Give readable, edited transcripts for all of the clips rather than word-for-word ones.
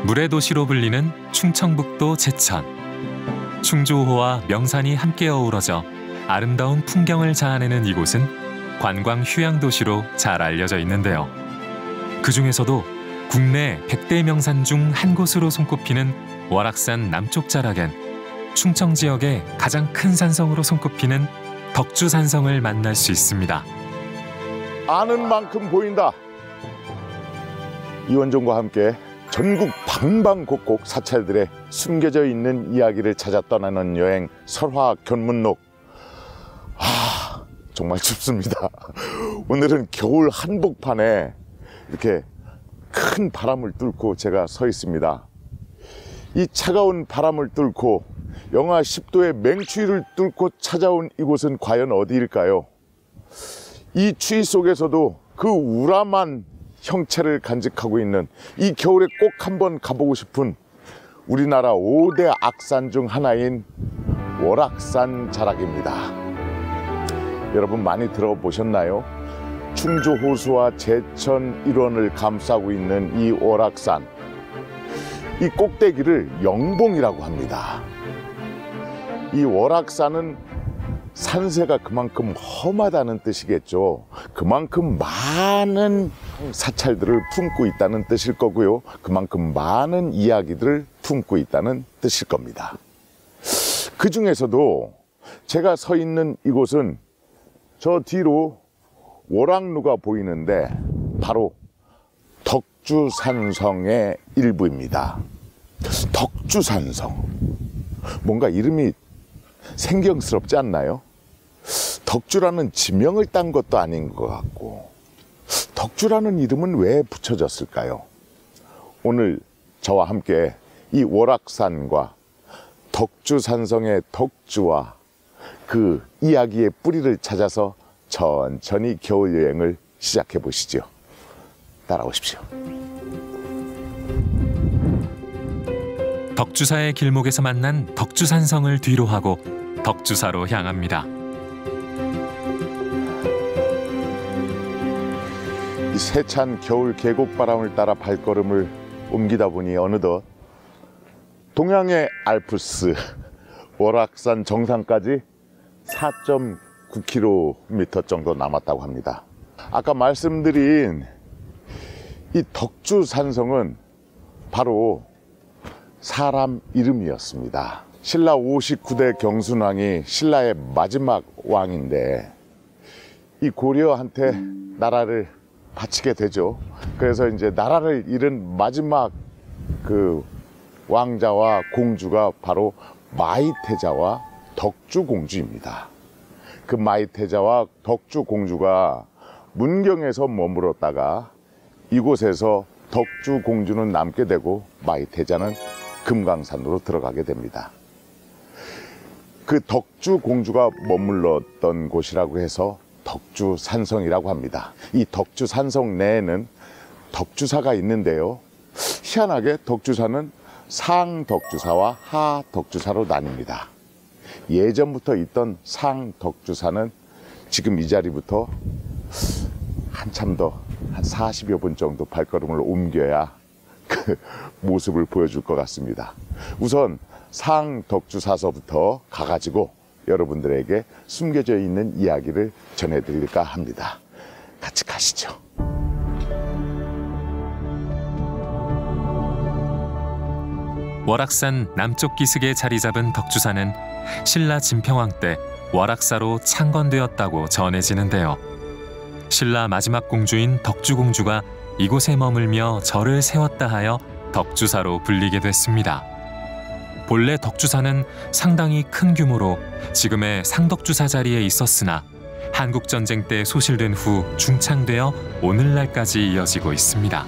물의 도시로 불리는 충청북도 제천. 충주호와 명산이 함께 어우러져 아름다운 풍경을 자아내는 이곳은 관광 휴양 도시로 잘 알려져 있는데요. 그중에서도 국내 100대 명산 중 한 곳으로 손꼽히는 월악산 남쪽 자락엔 충청 지역의 가장 큰 산성으로 손꼽히는 덕주산성을 만날 수 있습니다. 아는 만큼 보인다. 이원종과 함께 전국 방방곡곡 사찰들의 숨겨져 있는 이야기를 찾아 떠나는 여행 설화 견문록. 정말 춥습니다. 오늘은 겨울 한복판에 이렇게 큰 바람을 뚫고 제가 서 있습니다. 이 차가운 바람을 뚫고 영하 10도의 맹추위를 뚫고 찾아온 이곳은 과연 어디일까요? 이 추위 속에서도 그 우람한 형체를 간직하고 있는 이 겨울에 꼭 한번 가보고 싶은 우리나라 5대 악산 중 하나인 월악산 자락입니다. 여러분 많이 들어보셨나요? 충주 호수와 제천 일원을 감싸고 있는 이 월악산. 이 꼭대기를 영봉이라고 합니다. 이 월악산은 산세가 그만큼 험하다는 뜻이겠죠. 그만큼 많은 사찰들을 품고 있다는 뜻일 거고요. 그만큼 많은 이야기들을 품고 있다는 뜻일 겁니다. 그 중에서도 제가 서 있는 이곳은 저 뒤로 월악루가 보이는데 바로 덕주산성의 일부입니다. 덕주산성. 뭔가 이름이 생경스럽지 않나요? 덕주라는 지명을 딴 것도 아닌 것 같고, 덕주라는 이름은 왜 붙여졌을까요? 오늘 저와 함께 이 월악산과 덕주산성의 덕주와 그 이야기의 뿌리를 찾아서 천천히 겨울 여행을 시작해 보시죠. 따라오십시오. 덕주사의 길목에서 만난 덕주산성을 뒤로 하고 덕주사로 향합니다. 이 세찬 겨울 계곡바람을 따라 발걸음을 옮기다 보니 어느덧 동양의 알프스 월악산 정상까지 4.9km 정도 남았다고 합니다. 아까 말씀드린 이 덕주산성은 바로 사람 이름이었습니다. 신라 59대 경순왕이 신라의 마지막 왕인데 이 고려한테 나라를 바치게 되죠. 그래서 이제 나라를 잃은 마지막 그 왕자와 공주가 바로 마이태자와 덕주공주입니다. 그 마이태자와 덕주공주가 문경에서 머물었다가 이곳에서 덕주공주는 남게 되고 마이태자는 금강산으로 들어가게 됩니다. 그 덕주공주가 머물렀던 곳이라고 해서 덕주산성이라고 합니다. 이 덕주산성 내에는 덕주사가 있는데요. 희한하게 덕주사는 상덕주사와 하덕주사로 나뉩니다. 예전부터 있던 상덕주사는 지금 이 자리부터 한참 더 한 40여 분 정도 발걸음을 옮겨야 그 모습을 보여줄 것 같습니다. 우선 상덕주사서부터 가가지고 여러분들에게 숨겨져 있는 이야기를 전해드릴까 합니다. 같이 가시죠. 월악산 남쪽 기슭에 자리 잡은 덕주사는 신라 진평왕 때 월악사로 창건되었다고 전해지는데요. 신라 마지막 공주인 덕주공주가 이곳에 머물며 절을 세웠다 하여 덕주사로 불리게 됐습니다. 본래 덕주사는 상당히 큰 규모로 지금의 상덕주사 자리에 있었으나 한국전쟁 때 소실된 후 중창되어 오늘날까지 이어지고 있습니다.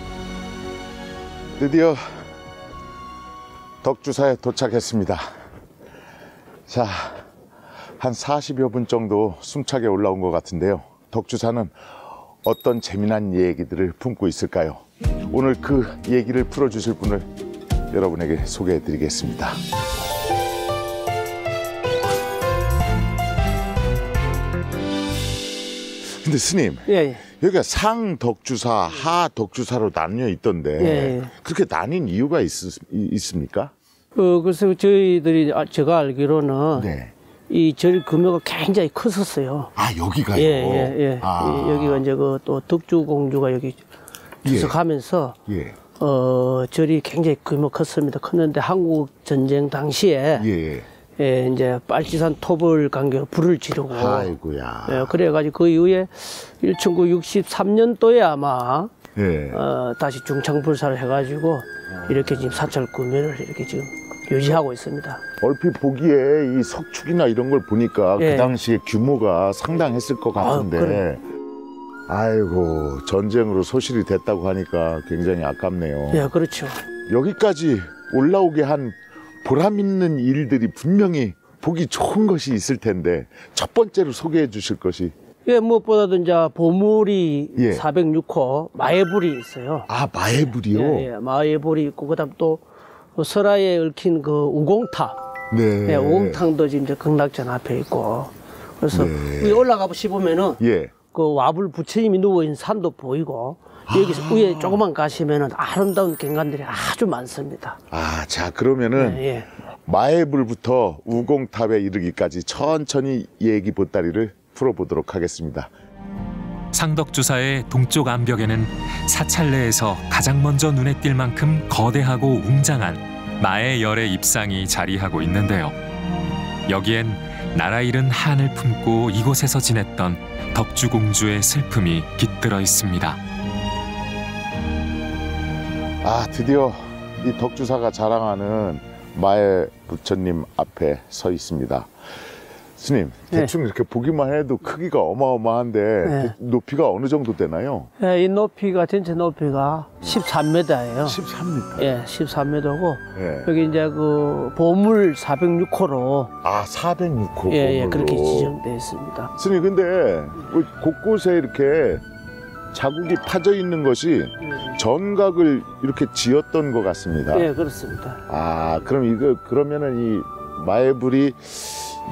드디어 덕주사에 도착했습니다. 자, 한 40여 분 정도 숨차게 올라온 것 같은데요. 덕주사는 어떤 재미난 얘기들을 품고 있을까요? 오늘 그 얘기를 풀어주실 분을 여러분에게 소개해 드리겠습니다. 근데 스님, 예. 여기가 상 덕주사, 하 덕주사로 나뉘어 있던데 예. 그렇게 나뉜 이유가 있습니까? 그래서 저희들이 제가 알기로는 네. 이 절 규모가 굉장히 컸었어요. 아 여기가요? 예. 아. 여기가 이제 그 또 덕주공주가 여기 주석하면서 예. 절이 굉장히 규모 컸습니다. 컸는데 한국 전쟁 당시에 예. 이제 빨치산 토벌 강경 불을 지르고 아이고야. 예, 그래가지고 그 이후에 1963년도에 아마 예. 다시 중창불사를 해가지고 이렇게 지금 사찰 구매를 이렇게 지금 유지하고 있습니다. 얼핏 보기에 이 석축이나 이런 걸 보니까 예. 그 당시에 규모가 상당했을 것 같은데 그래. 아이고 전쟁으로 소실이 됐다고 하니까 굉장히 아깝네요. 예, 그렇죠. 여기까지 올라오게 한 보람 있는 일들이 분명히 보기 좋은 것이 있을 텐데 첫 번째로 소개해 주실 것이 예, 무엇보다도 이제 보물이 예. 406호 마애불이 있어요. 아 마애불이요? 예, 마애불이 있고 그다음 또 설화에 얽힌 그 우공탑, 네. 예, 우공탑도 지금 이제 극락전 앞에 있고 그래서 네. 위에 올라가 보시면은 예. 그 와불 부처님이 누워 있는 산도 보이고 여기서 위에 조금만 가시면은 아름다운 경관들이 아주 많습니다. 아, 자 그러면은 예. 마애불부터 우공탑에 이르기까지 천천히 얘기 보따리를 풀어보도록 하겠습니다. 상덕주사의 동쪽 암벽에는 사찰 내에서 가장 먼저 눈에 띌 만큼 거대하고 웅장한 마의 열의 입상이 자리하고 있는데요. 여기엔 나라 잃은 한을 품고 이곳에서 지냈던 덕주공주의 슬픔이 깃들어 있습니다. 아, 드디어 이 덕주사가 자랑하는 마애 부처님 앞에 서 있습니다. 스님, 대충 이렇게 보기만 해도 크기가 어마어마한데 네. 높이가 어느 정도 되나요? 예, 이 높이가 전체 높이가 13m예요. 13m. 예, 13m고 예. 여기 이제 그 보물 406호로 아, 406호. 예, 그렇게 지정되어 있습니다. 스님, 근데 곳곳에 이렇게 자국이 파져 있는 것이 전각을 이렇게 지었던 것 같습니다. 예, 그렇습니다. 아, 그럼 그러면은 이 마애불이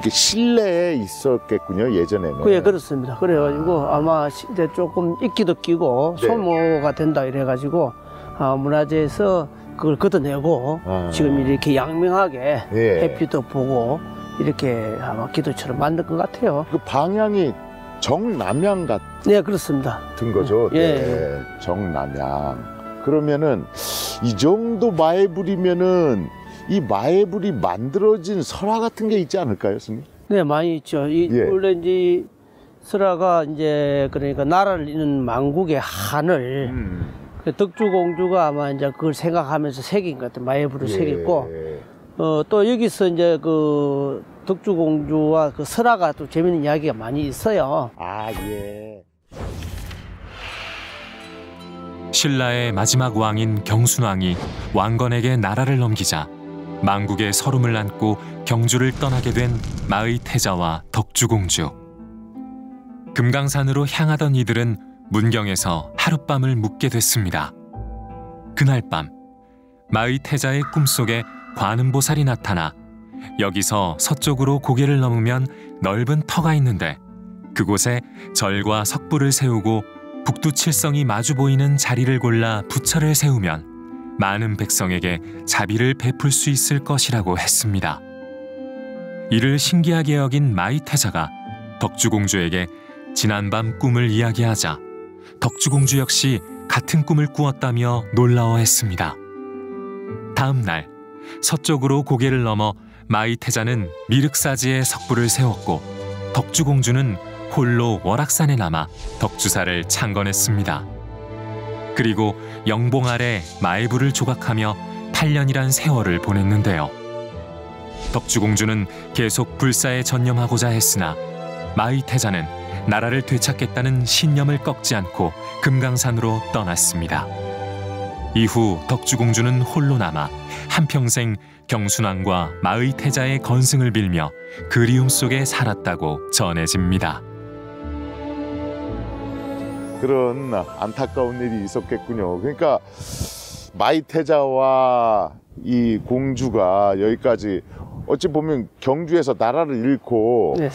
이게 실내에 있었겠군요, 예전에는. 예, 그렇습니다. 그래가지고 아마 이제 조금 이끼도 끼고 네. 소모가 된다 이래가지고 문화재에서 그걸 걷어내고 지금 이렇게 양명하게 예. 햇빛도 보고 이렇게 아마 기도처럼 만든 것 같아요. 그 방향이 정남향 같은 네, 그렇습니다. 거죠. 예. 네, 정남향. 그러면은 이 정도 마애불이면은 이 마애불이 만들어진 설화 같은 게 있지 않을까요, 스님? 네, 많이 있죠. 예. 원래 이제 설화가 이제 그러니까 나라를 잇는 망국의 한을 그 덕주공주가 아마 이제 그걸 생각하면서 새긴 것 같아요. 마애불을 새겼고 또 여기서 이제 그 덕주공주와 그 설화가 또 재밌는 이야기가 많이 있어요. 아, 예. 신라의 마지막 왕인 경순왕이 왕건에게 나라를 넘기자 망국의 서름을 안고 경주를 떠나게 된 마의 태자와 덕주공주. 금강산으로 향하던 이들은 문경에서 하룻밤을 묵게 됐습니다. 그날 밤 마의 태자의 꿈속에 관음보살이 나타나 여기서 서쪽으로 고개를 넘으면 넓은 터가 있는데 그곳에 절과 석불을 세우고 북두칠성이 마주 보이는 자리를 골라 부처를 세우면 많은 백성에게 자비를 베풀 수 있을 것이라고 했습니다. 이를 신기하게 여긴 마이태자가 덕주공주에게 지난밤 꿈을 이야기하자 덕주공주 역시 같은 꿈을 꾸었다며 놀라워했습니다. 다음 날 서쪽으로 고개를 넘어 마이태자는 미륵사지에 석불을 세웠고 덕주공주는 홀로 월악산에 남아 덕주사를 창건했습니다. 그리고 영봉 아래 마애불을 조각하며 8년이란 세월을 보냈는데요. 덕주공주는 계속 불사에 전념하고자 했으나 마의태자는 나라를 되찾겠다는 신념을 꺾지 않고 금강산으로 떠났습니다. 이후 덕주공주는 홀로 남아 한평생 경순왕과 마의태자의 건승을 빌며 그리움 속에 살았다고 전해집니다. 그런 안타까운 일이 있었겠군요. 그러니까 마이태자와 이 공주가 여기까지 어찌 보면 경주에서 나라를 잃고 네.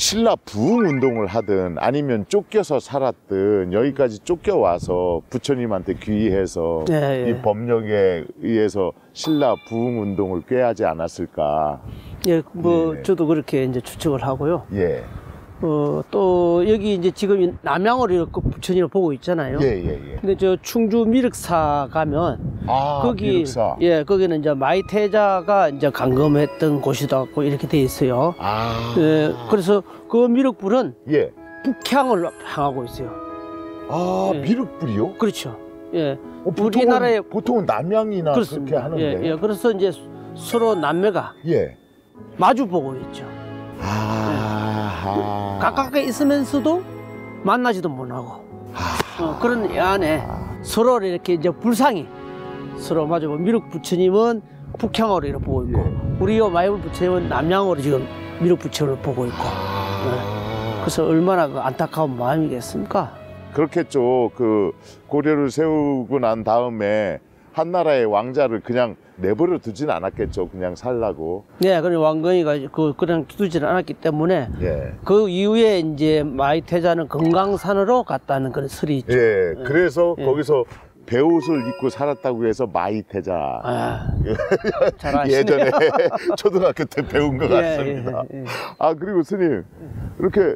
신라 부흥 운동을 하든 아니면 쫓겨서 살았든 여기까지 쫓겨와서 부처님한테 귀의해서 예, 예. 이 법력에 의해서 신라 부흥 운동을 꾀하지 않았을까. 예, 뭐 예. 저도 그렇게 이제 추측을 하고요. 예. 또 여기 이제 지금 남양으로 이렇게 부처님을 보고 있잖아요. 예, 예, 예. 근데 저 충주 미륵사 가면 거기 미륵사. 예, 거기는 이제 마이태자가 이제 감금했던 곳이라고 이렇게 돼 있어요. 예, 그래서 그 미륵불은 예. 북향을 향하고 있어요. 예. 미륵불이요? 그렇죠. 예. 우리나라에 보통은 남양이나 그렇습니다. 그렇게 하는데. 예, 예. 그래서 이제 서로 남매가 예. 마주 보고 있죠. 가깝게 있으면서도 만나지도 못하고 그런 안에 서로 이렇게 이제 불상이 서로 마주 보고 미륵 부처님은 북향으로 이렇게 보고 있고 우리요 마이불 부처님은 남양으로 지금 미륵 부처님을 보고 있고 그래서 얼마나 그 안타까운 마음이겠습니까? 그렇겠죠. 그 고려를 세우고 난 다음에 한나라의 왕자를 그냥 내버려 두진 않았겠죠. 그냥 살라고. 네, 그런 왕건이가 그냥 두지는 않았기 때문에 예. 그 이후에 이제 마이태자는 금강산으로 갔다는 그런 설이 있죠. 예. 그래서 예. 거기서 배옷을 입고 살았다고 해서 마이태자. 잘 아시네요. 예전에 초등학교 때 배운 것 예, 같습니다. 예, 예. 아, 그리고 스님, 이렇게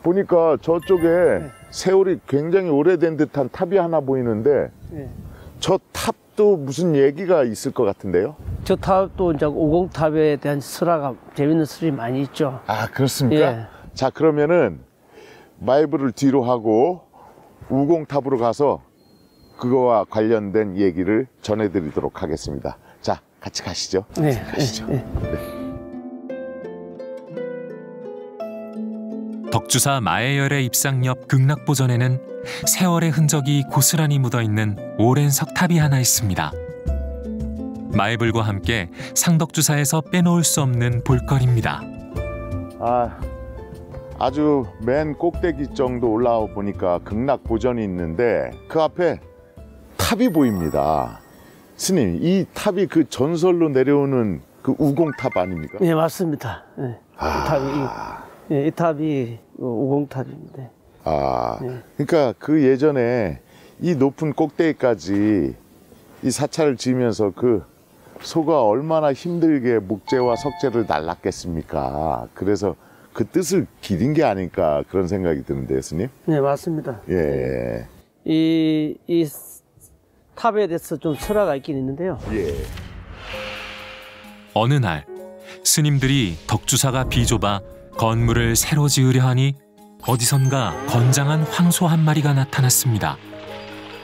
보니까 저쪽에 세월이 굉장히 오래된 듯한 탑이 하나 보이는데 예. 저 탑도 무슨 얘기가 있을 것 같은데요? 저 탑도 이제 오공탑에 대한 설화가 재밌는 설이 많이 있죠. 아, 그렇습니까? 예. 자, 그러면은 마이브를 뒤로 하고 우공탑으로 가서 그거와 관련된 얘기를 전해드리도록 하겠습니다. 자, 같이 가시죠. 네. 가시죠. 예, 예. 덕주사 마애열의 입상 옆 극락보전에는 세월의 흔적이 고스란히 묻어있는 오랜 석탑이 하나 있습니다. 마애불과 함께 상덕주사에서 빼놓을 수 없는 볼거리입니다. 아주 맨 꼭대기 정도 올라와 보니까 극락보전이 있는데 그 앞에 탑이 보입니다. 스님, 이 탑이 그 전설로 내려오는 그 우공탑 아닙니까? 네, 맞습니다. 예. 이 탑이 우공탑입니다. 그러니까 그 예전에 이 높은 꼭대기까지 이 사찰을 지으면서 그 소가 얼마나 힘들게 목재와 석재를 날랐겠습니까? 그래서 그 뜻을 기린 게 아닐까 그런 생각이 드는데요, 스님. 네, 맞습니다. 예. 이 탑에 대해서 좀 설화가 있긴 있는데요. 예. 어느 날 스님들이 덕주사가 비좁아 건물을 새로 지으려 하니 어디선가 건장한 황소 한 마리가 나타났습니다.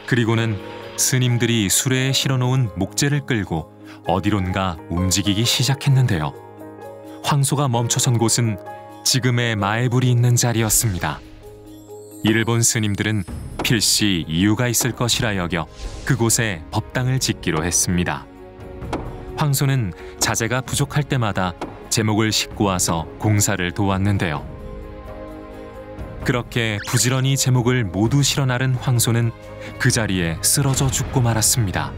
그리고는 스님들이 수레에 실어놓은 목재를 끌고 어디론가 움직이기 시작했는데요. 황소가 멈춰선 곳은 지금의 마애불이 있는 자리였습니다. 이를 본 스님들은 필시 이유가 있을 것이라 여겨 그곳에 법당을 짓기로 했습니다. 황소는 자재가 부족할 때마다 제목을 싣고 와서 공사를 도왔는데요. 그렇게 부지런히 제목을 모두 실어 나른 황소는 그 자리에 쓰러져 죽고 말았습니다.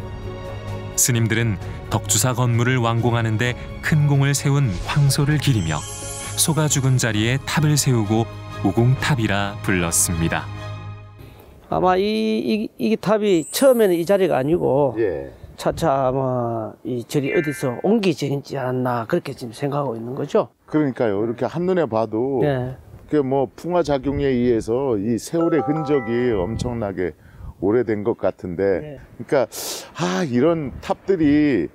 스님들은 덕주사 건물을 완공하는 데 큰 공을 세운 황소를 기리며 소가 죽은 자리에 탑을 세우고 우공탑이라 불렀습니다. 아마 이 탑이 처음에는 이 자리가 아니고 예. 차차 아마 이 절이 어디서 옮기지지 않았나 그렇게 지금 생각하고 있는 거죠. 그러니까요. 이렇게 한눈에 봐도 네. 그 뭐 풍화작용에 의해서 이 세월의 흔적이 엄청나게 오래된 것 같은데 네. 그러니까 이런 탑들이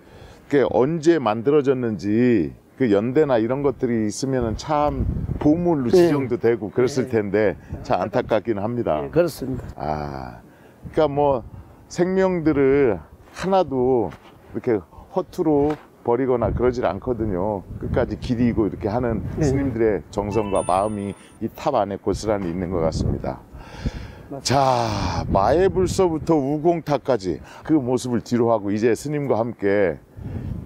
언제 만들어졌는지 그 연대나 이런 것들이 있으면 참 보물로 지정도 되고 그랬을 텐데 참 안타깝긴 합니다. 네, 그렇습니다. 그러니까 뭐 생명들을 하나도 이렇게 허투루 버리거나 그러질 않거든요. 끝까지 기리고 이렇게 하는 스님들의 정성과 마음이 이 탑 안에 고스란히 있는 것 같습니다. 자, 마애불서부터 우공탑까지 그 모습을 뒤로 하고 이제 스님과 함께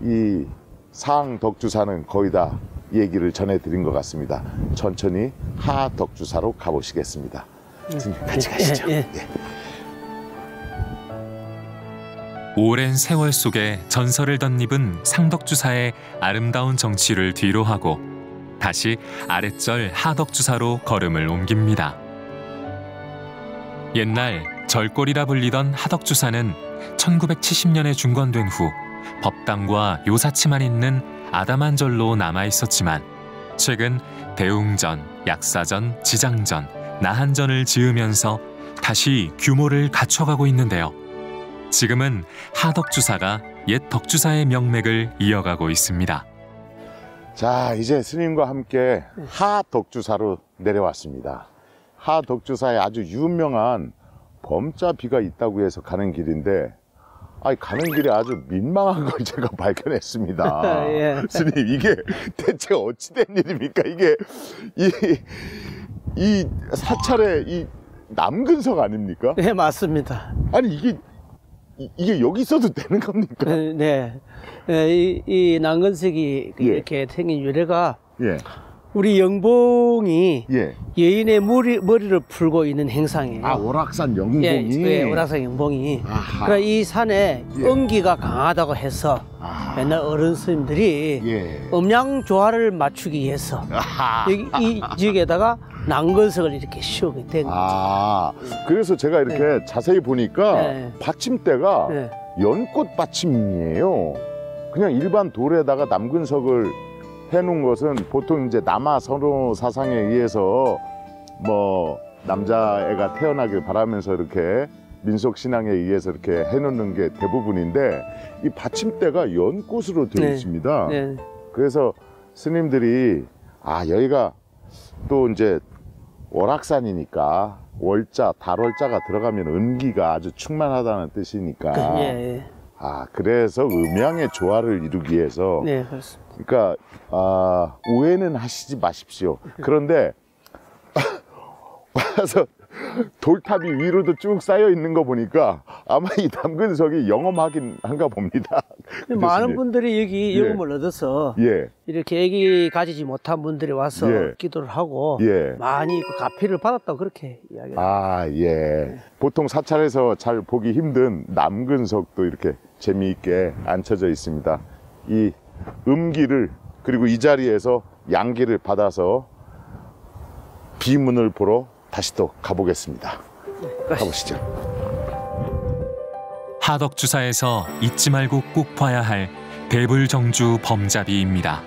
이 상덕주사는 거의 다 얘기를 전해드린 것 같습니다. 천천히 하덕주사로 가보시겠습니다. 스님 같이 가시죠. 예. 오랜 세월 속에 전설을 덧입은 상덕주사의 아름다운 정취를 뒤로하고 다시 아랫절 하덕주사로 걸음을 옮깁니다. 옛날 절골이라 불리던 하덕주사는 1970년에 중건된 후 법당과 요사치만 있는 아담한 절로 남아 있었지만 최근 대웅전, 약사전, 지장전, 나한전을 지으면서 다시 규모를 갖춰가고 있는데요. 지금은 하덕주사가 옛 덕주사의 명맥을 이어가고 있습니다. 자, 이제 스님과 함께 하덕주사로 내려왔습니다. 하덕주사에 아주 유명한 범자비가 있다고 해서 가는 길인데 가는 길에 아주 민망한 걸 제가 발견했습니다. 예. 스님, 이게 대체 어찌된 일입니까? 이게 이 사찰의 이 남근석 아닙니까? 네, 맞습니다. 아니 이게 여기 있어도 되는 겁니까? 네. 이 난근석이 예. 이렇게 생긴 유래가 예. 우리 영봉이 예. 여인의 머리를 풀고 있는 행상이에요. 오락산 영봉이. 예, 오락산 영봉이. 아하. 그러니까 이 산에 예. 음기가 강하다고 해서 옛날 어른 스님들이 예. 음양 조화를 맞추기 위해서 아하. 여기 이 지역에다가 난근석을 이렇게 씌우게 된 거죠. 그래서 제가 이렇게 자세히 보니까 네. 받침대가 네. 연꽃 받침이에요. 그냥 일반 돌에다가 남근석을 해놓은 것은 보통 이제 남아 선호 사상에 의해서 뭐 남자애가 태어나길 바라면서 이렇게 민속 신앙에 의해서 이렇게 해놓는 게 대부분인데 이 받침대가 연꽃으로 되어 네. 있습니다. 네. 그래서 스님들이 여기가 또 이제 월악산이니까 월자, 달월자가 들어가면 음기가 아주 충만하다는 뜻이니까 예. 그래서 음양의 조화를 이루기 위해서 네, 그렇습니다. 그러니까 오해는 하시지 마십시오. 그런데 와서 돌탑이 위로도 쭉 쌓여 있는 거 보니까 아마 이 남근석이 영험하긴 한가 봅니다. 많은 분들이 여기 예. 영음을 얻어서 예, 이렇게 애기 가지지 못한 분들이 와서 예. 기도를 하고 예. 많이 그 가피를 받았다고 그렇게 이야기합니다. 예. 보통 사찰에서 잘 보기 힘든 남근석도 이렇게 재미있게 앉혀져 있습니다. 이 음기를 그리고 이 자리에서 양기를 받아서 비문을 보러 다시 또 가보겠습니다. 가보시죠. 하덕주사에서 잊지 말고 꼭 봐야 할 대불정주 범자비입니다.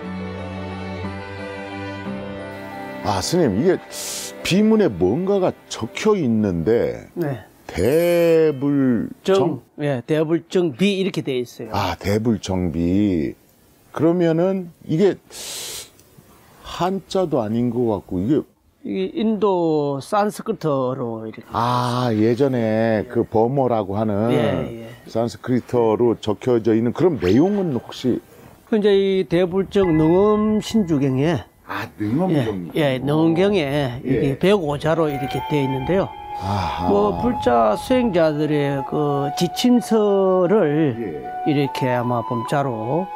스님, 이게 비문에 뭔가가 적혀 있는데 네. 대불정? 예, 대불정비 이렇게 되어 있어요. 대불정비. 그러면은 이게 한자도 아닌 것 같고 이게 인도 산스크리트로 이렇게. 예전에 그 버머라고 하는 예. 산스크리트어로 적혀져 있는 그런 내용은 혹시? 이제 이 대불정 능엄 신주경에 능엄경. 능엄경에 이게 105자로 이렇게 되어 있는데요. 뭐 불자 수행자들의 그 지침서를 이렇게 아마 범자로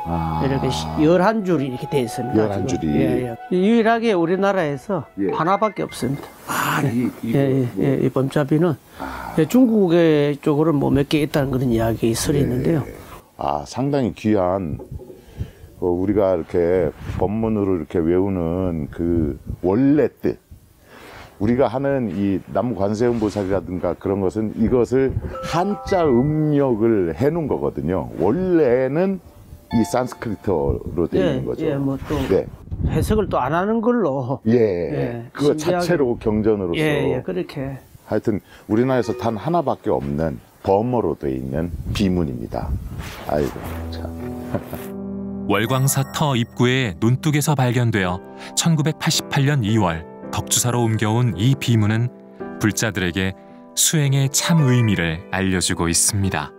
이렇게 11줄이 이렇게 되어 있습니다. 11줄이. 예. 유일하게 우리나라에서 하나밖에 없습니다. 이 범자비는 중국의 쪽으로 뭐 몇 개 있다는 그런 이야기 설이 있는데요. 상당히 귀한 우리가 이렇게 법문으로 이렇게 외우는 그 원래 뜻. 우리가 하는 이 남관세음보살이라든가 그런 것은 이것을 한자 음력을 해놓은 거거든요. 원래는 이 산스크리트어로 되어 있는 거죠. 뭐 또 해석을 또 안 하는 걸로. 그거 신기하게. 자체로 경전으로서. 그렇게. 하여튼 우리나라에서 단 하나밖에 없는 버머로 되어 있는 비문입니다. 아이고 참. 월광사 터 입구의 논뚝에서 발견되어 1988년 2월 덕주사로 옮겨온 이 비문은 불자들에게 수행의 참 의미를 알려주고 있습니다.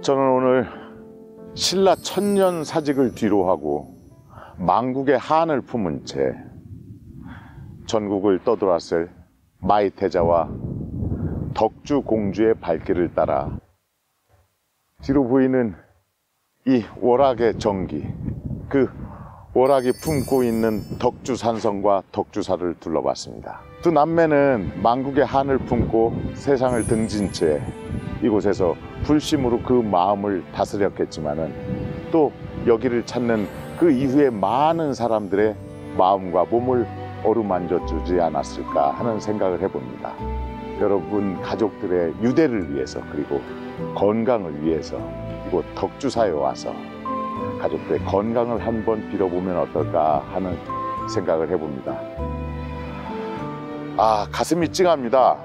저는 오늘 신라 천년 사직을 뒤로하고 망국의 한을 품은 채 전국을 떠돌았을 마이태자와 덕주 공주의 발길을 따라 뒤로 보이는 이 월악의 정기, 그 월악이 품고 있는 덕주산성과 덕주사를 둘러봤습니다. 두 남매는 망국의 한을 품고 세상을 등진 채 이곳에서 불심으로 그 마음을 다스렸겠지만은 또 여기를 찾는 그 그 이후에 많은 사람들의 마음과 몸을 어루만져 주지 않았을까 하는 생각을 해봅니다. 여러분 가족들의 유대를 위해서, 그리고 건강을 위해서 이곳 덕주사에 와서 가족들의 건강을 한번 빌어보면 어떨까 하는 생각을 해봅니다. 가슴이 찡합니다.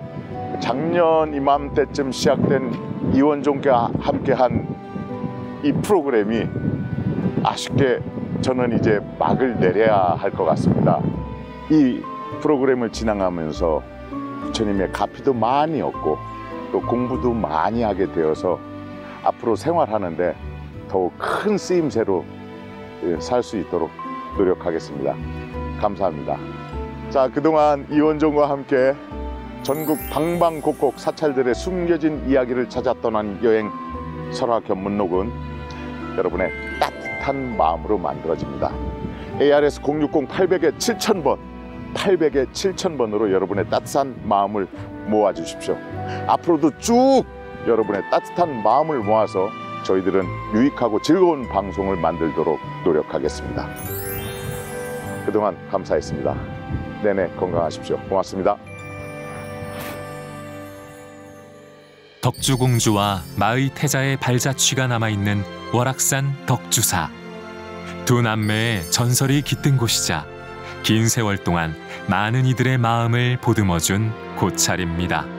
작년 이맘때쯤 시작된 이원종과 함께한 이 프로그램이 아쉽게 저는 이제 막을 내려야 할 것 같습니다. 이 프로그램을 진행하면서 부처님의 가피도 많이 얻고 또 공부도 많이 하게 되어서 앞으로 생활하는데 더욱 큰 쓰임새로 살 수 있도록 노력하겠습니다. 감사합니다. 자, 그동안 이원종과 함께 전국 방방곡곡 사찰들의 숨겨진 이야기를 찾아 떠난 여행 설화견문록은 여러분의 따뜻한 마음으로 만들어집니다. ARS 060-800-7000번 800-7000번으로 여러분의 따뜻한 마음을 모아주십시오. 앞으로도 쭉 여러분의 따뜻한 마음을 모아서 저희들은 유익하고 즐거운 방송을 만들도록 노력하겠습니다. 그동안 감사했습니다. 내내 건강하십시오. 고맙습니다. 덕주공주와 마의 태자의 발자취가 남아있는 월악산 덕주사. 두 남매의 전설이 깃든 곳이자 긴 세월 동안 많은 이들의 마음을 보듬어준 고찰입니다.